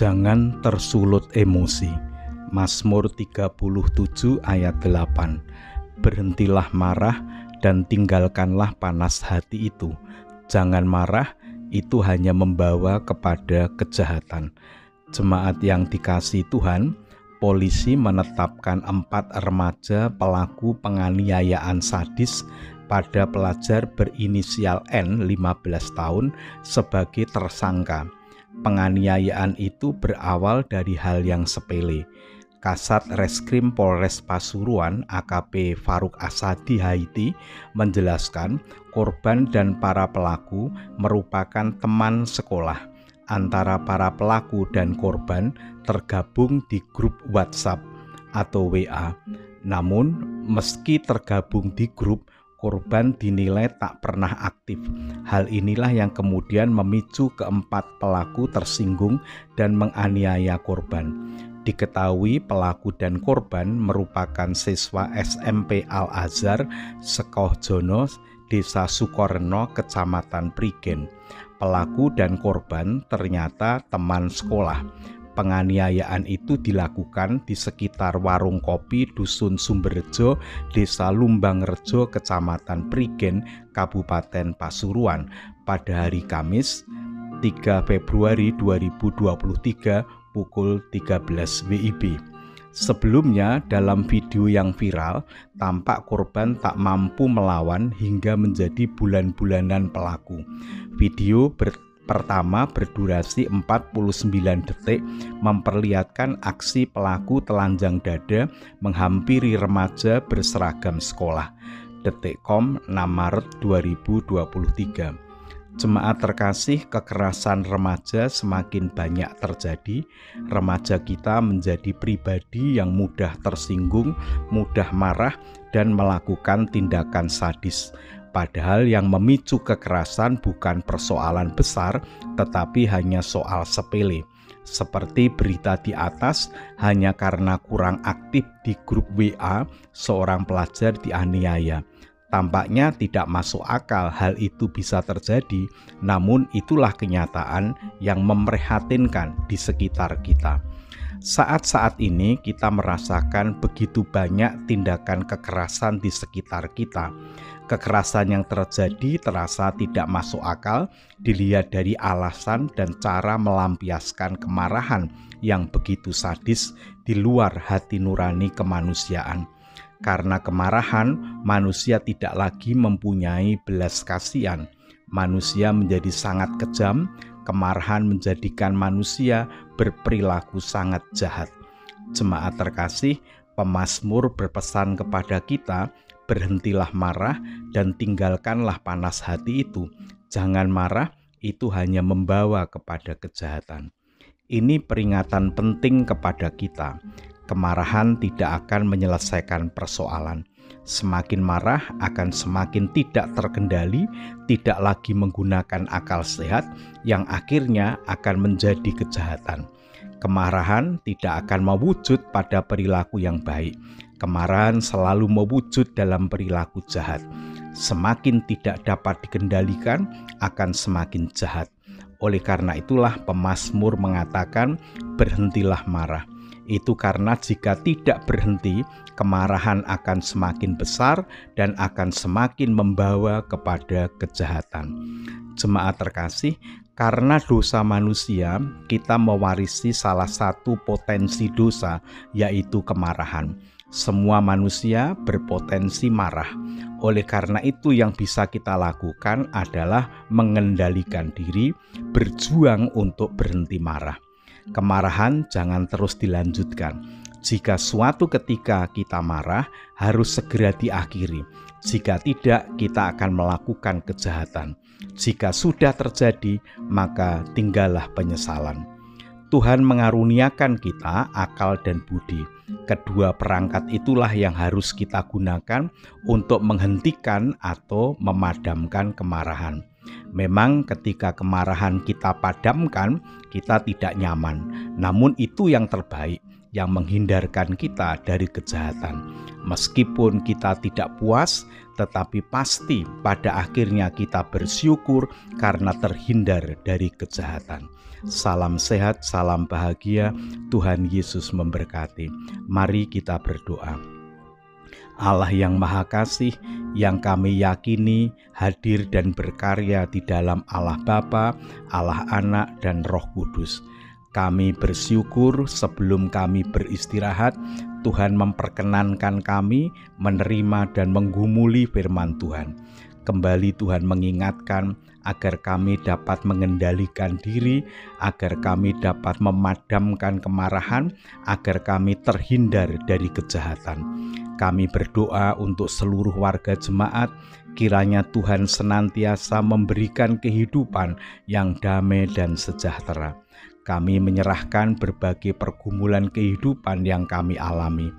Jangan tersulut emosi. Mazmur 37 ayat 8. Berhentilah marah dan tinggalkanlah panas hati itu. Jangan marah, itu hanya membawa kepada kejahatan. Jemaat yang dikasihi Tuhan, polisi menetapkan 4 remaja pelaku penganiayaan sadis pada pelajar berinisial N 15 tahun sebagai tersangka. Penganiayaan itu berawal dari hal yang sepele. Kasat Reskrim Polres Pasuruan AKP Faruk Asadi Haiti menjelaskan korban dan para pelaku merupakan teman sekolah. Antara para pelaku dan korban tergabung di grup WhatsApp atau WA. Namun meski tergabung di grup, korban dinilai tak pernah aktif. Hal inilah yang kemudian memicu keempat pelaku tersinggung dan menganiaya korban. Diketahui pelaku dan korban merupakan siswa SMP Al-Azhar Sekohjono, Desa Sukoreno, Kecamatan Prigen. Pelaku dan korban ternyata teman sekolah. Penganiayaan itu dilakukan di sekitar warung kopi Dusun Sumberjo, Desa Lumbangrejo, Kecamatan Prigen, Kabupaten Pasuruan pada hari Kamis 3 Februari 2023 pukul 13 WIB. Sebelumnya dalam video yang viral, tampak korban tak mampu melawan hingga menjadi bulan-bulanan pelaku. Video pertama berdurasi 49 detik memperlihatkan aksi pelaku telanjang dada menghampiri remaja berseragam sekolah. Detik.com 6 Maret 2023. Jemaat terkasih, kekerasan remaja semakin banyak terjadi. Remaja kita menjadi pribadi yang mudah tersinggung, mudah marah, dan melakukan tindakan sadis. Padahal yang memicu kekerasan bukan persoalan besar, tetapi hanya soal sepele. Seperti berita di atas, hanya karena kurang aktif di grup WA, seorang pelajar dianiaya. Tampaknya tidak masuk akal hal itu bisa terjadi, namun itulah kenyataan yang memprihatinkan di sekitar kita. Saat-saat ini kita merasakan begitu banyak tindakan kekerasan di sekitar kita. Kekerasan yang terjadi terasa tidak masuk akal dilihat dari alasan dan cara melampiaskan kemarahan yang begitu sadis di luar hati nurani kemanusiaan. Karena kemarahan, manusia tidak lagi mempunyai belas kasihan. Manusia menjadi sangat kejam, kemarahan menjadikan manusia berperilaku sangat jahat. Jemaat terkasih, pemazmur berpesan kepada kita, berhentilah marah dan tinggalkanlah panas hati itu. Jangan marah, itu hanya membawa kepada kejahatan. Ini peringatan penting kepada kita. Kemarahan tidak akan menyelesaikan persoalan. Semakin marah akan semakin tidak terkendali, tidak lagi menggunakan akal sehat, yang akhirnya akan menjadi kejahatan. Kemarahan tidak akan mewujud pada perilaku yang baik. Kemarahan selalu mewujud dalam perilaku jahat. Semakin tidak dapat dikendalikan, akan semakin jahat. Oleh karena itulah pemazmur mengatakan, berhentilah marah. Itu karena jika tidak berhenti, kemarahan akan semakin besar dan akan semakin membawa kepada kejahatan. Jemaat terkasih, karena dosa manusia, kita mewarisi salah satu potensi dosa, yaitu kemarahan. Semua manusia berpotensi marah. Oleh karena itu yang bisa kita lakukan adalah mengendalikan diri, berjuang untuk berhenti marah. Kemarahan jangan terus dilanjutkan. Jika suatu ketika kita marah, harus segera diakhiri. Jika tidak, kita akan melakukan kejahatan. Jika sudah terjadi, maka tinggallah penyesalan. Tuhan mengaruniakan kita akal dan budi. Kedua perangkat itulah yang harus kita gunakan untuk menghentikan atau memadamkan kemarahan. Memang ketika kemarahan kita padamkan, kita tidak nyaman. Namun itu yang terbaik. yang menghindarkan kita dari kejahatan. Meskipun kita tidak puas, tetapi pasti pada akhirnya kita bersyukur karena terhindar dari kejahatan. Salam sehat, salam bahagia, Tuhan Yesus memberkati. Mari kita berdoa. Allah yang Maha Kasih, yang kami yakini hadir dan berkarya di dalam Allah Bapa, Allah Anak, dan Roh Kudus. Kami bersyukur sebelum kami beristirahat, Tuhan memperkenankan kami menerima dan menggumuli firman Tuhan. Kembali Tuhan mengingatkan agar kami dapat mengendalikan diri, agar kami dapat memadamkan kemarahan, agar kami terhindar dari kejahatan. Kami berdoa untuk seluruh warga jemaat, kiranya Tuhan senantiasa memberikan kehidupan yang damai dan sejahtera. Kami menyerahkan berbagai pergumulan kehidupan yang kami alami.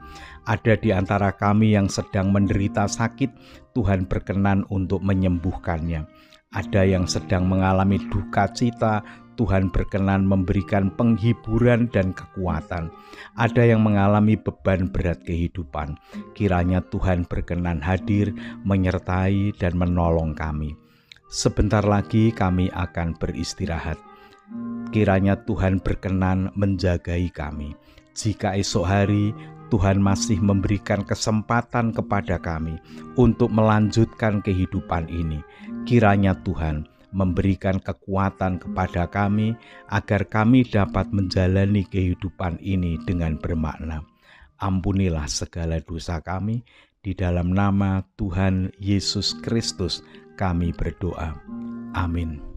Ada di antara kami yang sedang menderita sakit, Tuhan berkenan untuk menyembuhkannya. Ada yang sedang mengalami duka cita, Tuhan berkenan memberikan penghiburan dan kekuatan. Ada yang mengalami beban berat kehidupan. Kiranya Tuhan berkenan hadir, menyertai dan menolong kami. Sebentar lagi kami akan beristirahat. Kiranya Tuhan berkenan menjagai kami. Jika esok hari Tuhan masih memberikan kesempatan kepada kami untuk melanjutkan kehidupan ini, kiranya Tuhan memberikan kekuatan kepada kami agar kami dapat menjalani kehidupan ini dengan bermakna. Ampunilah segala dosa kami, di dalam nama Tuhan Yesus Kristus kami berdoa. Amin.